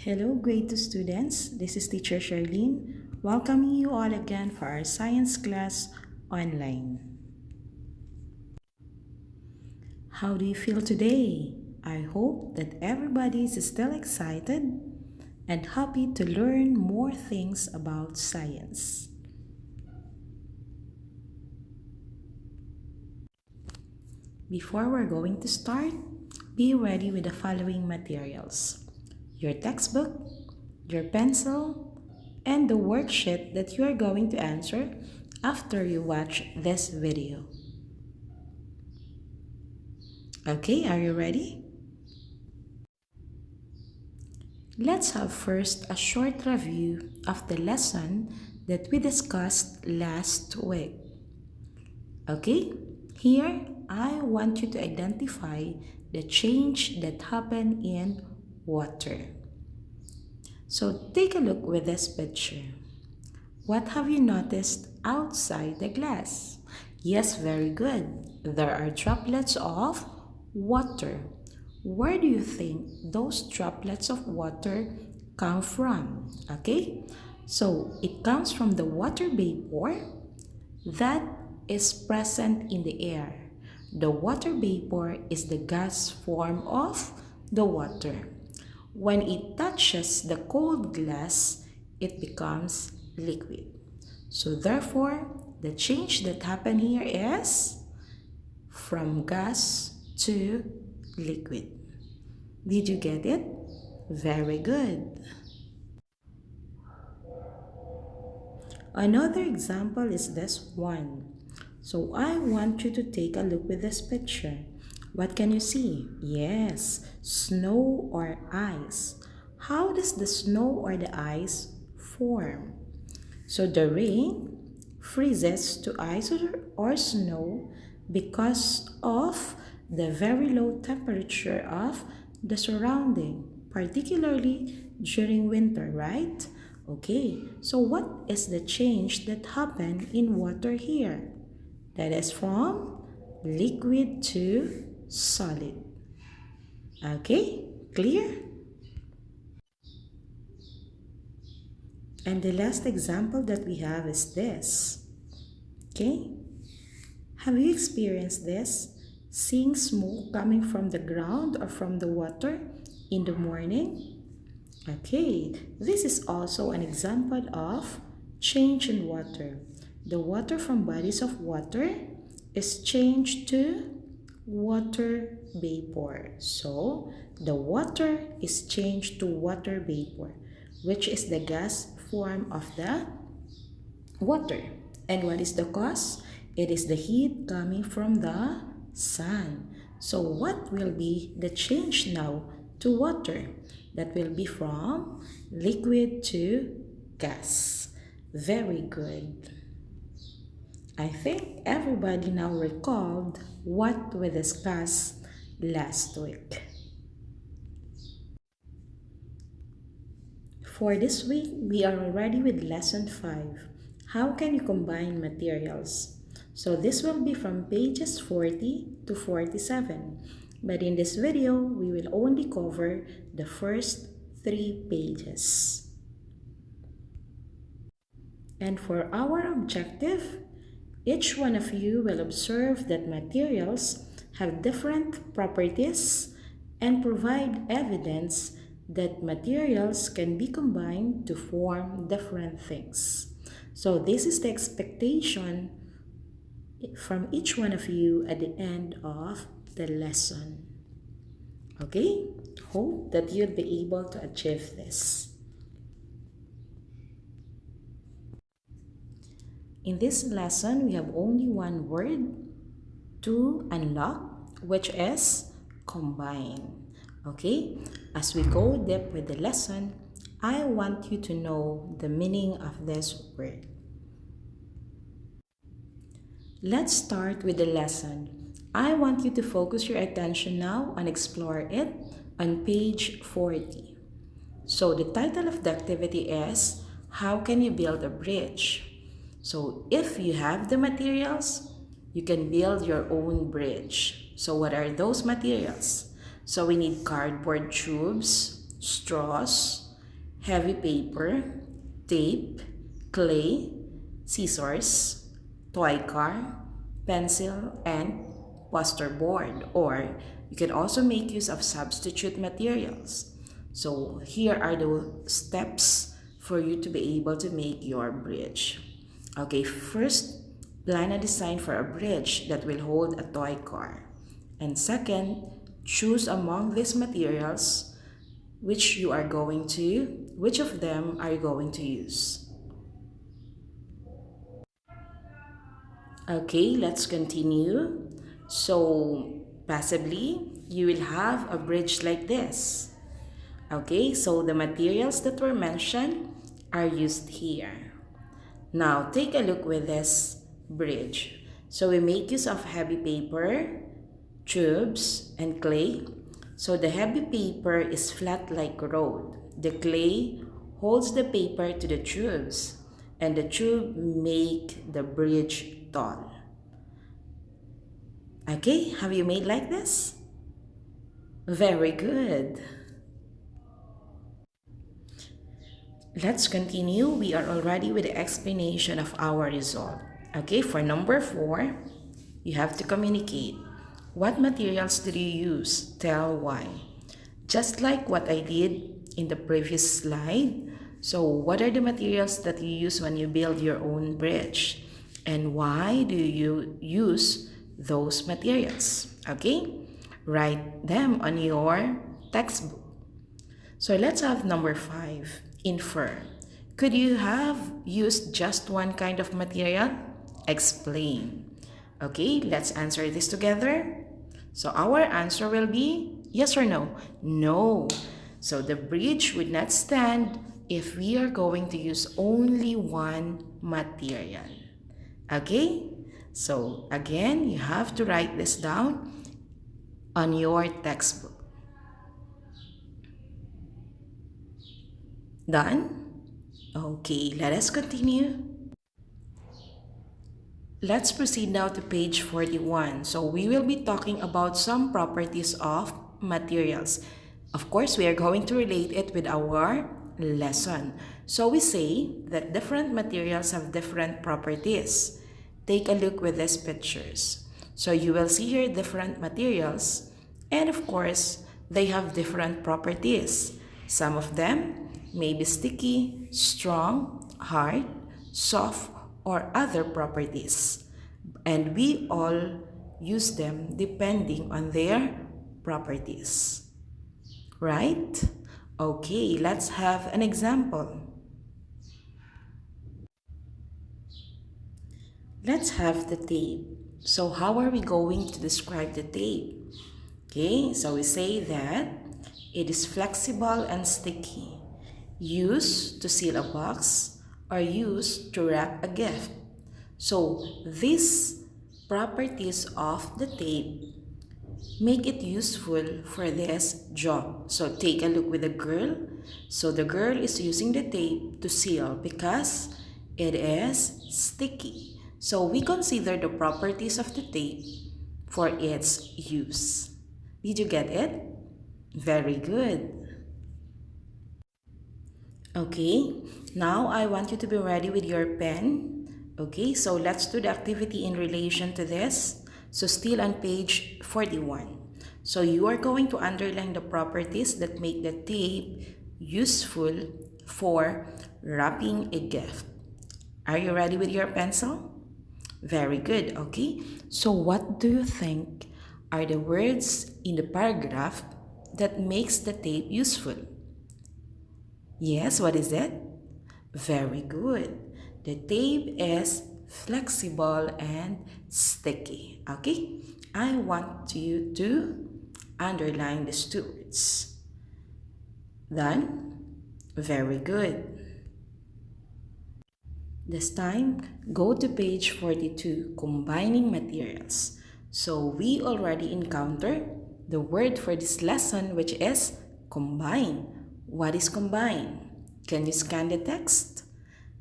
Hello, grade 2 students. This is teacher Charlene, welcoming you all again for our science class online. How do you feel today? I hope that everybody is still excited and happy to learn more things about science. Before we're going to start, be ready with the following materials: your textbook, your pencil, and the worksheet that you are going to answer after you watch this video. Okay, are you ready? Let's have first a short review of the lesson that we discussed last week. Okay, here I want you to identify the change that happened in water. So take a look with this picture. What have you noticed outside the glass? Yes, very good. There are droplets of water. Where do you think those droplets of water come from? Okay, so it comes from the water vapor that is present in the air. The water vapor is the gas form of the water. When it touches the cold glass, it becomes liquid. So therefore, the change that happened here is from gas to liquid. Did you get it? Very good. Another example is this one. So I want you to take a look with this picture. What can you see? Yes, snow or ice. How does the snow or the ice form? So the rain freezes to ice or snow because of the very low temperature of the surrounding, particularly during winter, right? Okay, so what is the change that happened in water here? That is from liquid to solid. Okay, clear? And the last example that we have is this. Okay, have you experienced this? Seeing smoke coming from the ground or from the water in the morning? Okay, this is also an example of change in water. The water from bodies of water is changed to water vapor. So, the water is changed to water vapor, which is the gas form of the water. And what is the cause? It is the heat coming from the sun. So, what will be the change now to water? That will be from liquid to gas. Very good. I think everybody now recalled what we discussed last week. For this week, we are already with lesson 5. How can you combine materials? So this will be from pages 40 to 47. But in this video, we will only cover the first 3 pages. And for our objective, each one of you will observe that materials have different properties and provide evidence that materials can be combined to form different things. So this is the expectation from each one of you at the end of the lesson. Okay? Hope that you'll be able to achieve this. In this lesson, we have only one word to unlock, which is combine. Okay? As we go deep with the lesson, I want you to know the meaning of this word. Let's start with the lesson. I want you to focus your attention now and explore it on page 40. So the title of the activity is, How Can You Build a Bridge? So if you have the materials, you can build your own bridge. So what are those materials? So we need cardboard tubes, straws, heavy paper, tape, clay, scissors, toy car, pencil, and poster board. Or you can also make use of substitute materials. So here are the steps for you to be able to make your bridge. Okay, first, plan a design for a bridge that will hold a toy car. And second, choose among these materials which of them are you going to use. Okay, let's continue. So, possibly, you will have a bridge like this. Okay, so the materials that were mentioned are used here. Now, take a look with this bridge. So, we make use of heavy paper, tubes, and clay. So, the heavy paper is flat like road. The clay holds the paper to the tubes, and the tube make the bridge tall. Okay, have you made like this? Very good. Let's continue. We are already with the explanation of our result. Okay, for number 4, you have to communicate. What materials did you use? Tell why. Just like what I did in the previous slide. So, what are the materials that you use when you build your own bridge? And why do you use those materials? Okay, write them on your textbook. So let's have number 5, infer. Could you have used just one kind of material? Explain. Okay, let's answer this together. So our answer will be yes or no? No. So the bridge would not stand if we are going to use only one material. Okay? So again, you have to write this down on your textbook. Done? Okay, let us continue. Let's proceed now to page 41. So we will be talking about some properties of materials. Of course, we are going to relate it with our lesson. So we say that different materials have different properties. Take a look with these pictures. So you will see here different materials, and of course, they have different properties. Some of them may be sticky, strong, hard, soft, or other properties. And we all use them depending on their properties. Right? Okay, let's have an example. Let's have the tape. So how are we going to describe the tape? Okay, so we say that it is flexible and sticky, used to seal a box or used to wrap a gift. So these properties of the tape make it useful for this job. So take a look with the girl. So the girl is using the tape to seal because it is sticky. So we consider the properties of the tape for its use. Did you get it? Very good. Okay, now I want you to be ready with your pen. Okay, so let's do the activity in relation to this. So still on page 41. So you are going to underline the properties that make the tape useful for wrapping a gift. Are you ready with your pencil? Very good, okay. So what do you think are the words in the paragraph that makes the tape useful? Yes, what is it? Very good. The tape is flexible and sticky. Okay, I want you to underline these two words. Done? Very good. This time, go to page 42, combining materials. So we already encountered the word for this lesson, which is combine. What is combine? Can you scan the text?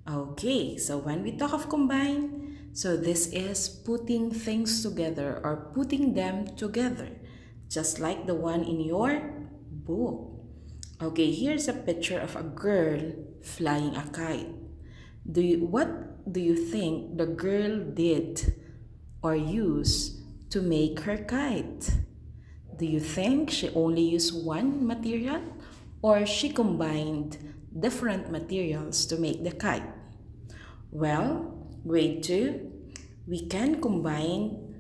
Okay, so when we talk of combine, so this is putting things together or putting them together, just like the one in your book. Okay, here's a picture of a girl flying a kite. What do you think the girl did or used to make her kite? Do you think she only used one material or she combined different materials to make the kite? Well, grade 2, we can combine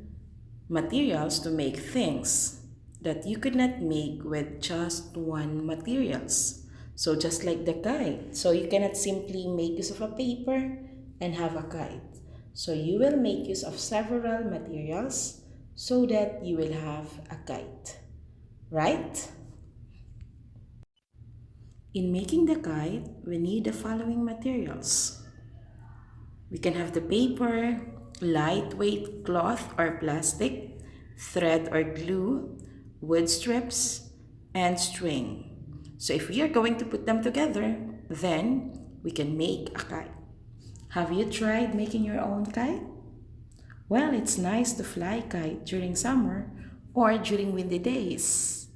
materials to make things that you could not make with just one materials. So just like the kite. So you cannot simply make use of a paper and have a kite. So you will make use of several materials so that you will have a kite. Right? In making the kite, we need the following materials. We can have the paper, lightweight cloth or plastic, thread or glue, wood strips, and string. So if we are going to put them together, then we can make a kite. Have you tried making your own kite? Well, it's nice to fly kite during summer or during windy days.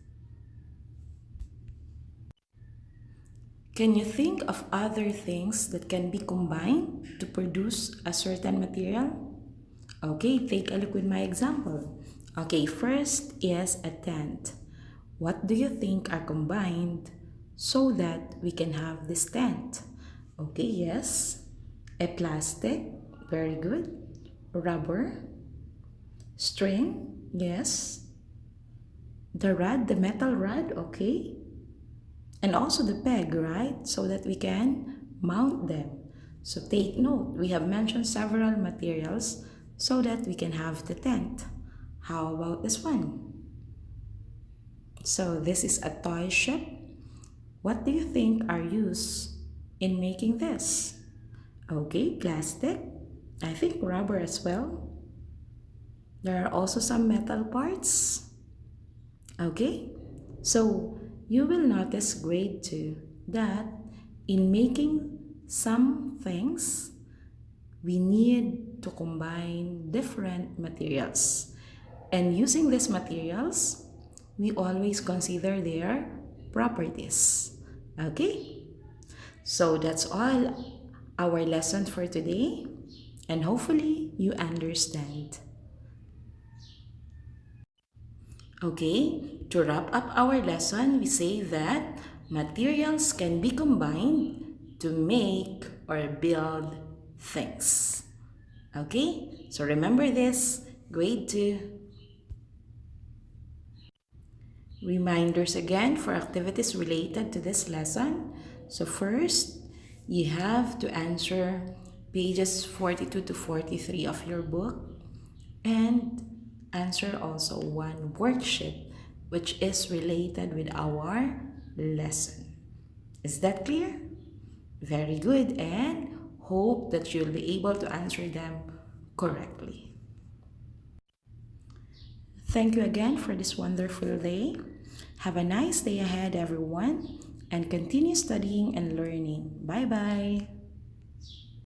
Can you think of other things that can be combined to produce a certain material? Okay, take a look with my example. Okay, first is a tent. What do you think are combined so that we can have this tent? Okay, yes. A plastic, very good. Rubber, string, yes. The rod, the metal rod, okay. And also the peg, right? So that we can mount them. So take note, we have mentioned several materials so that we can have the tent. How about this one? So this is a toy ship. What do you think are used in making this? Okay, plastic. I think rubber as well. There are also some metal parts. Okay, so you will notice grade 2 that in making some things, we need to combine different materials. And using these materials, we always consider their properties. Okay? So that's all our lesson for today. And hopefully you understand. Okay, to wrap up our lesson, we say that materials can be combined to make or build things. Okay, so remember this, grade 2. Reminders again for activities related to this lesson. So first, you have to answer pages 42 to 43 of your book and answer also one worksheet which is related with our lesson. Is that clear? Very good, and hope that you'll be able to answer them correctly. Thank you again for this wonderful day. Have a nice day ahead, everyone, and continue studying and learning. Bye-bye.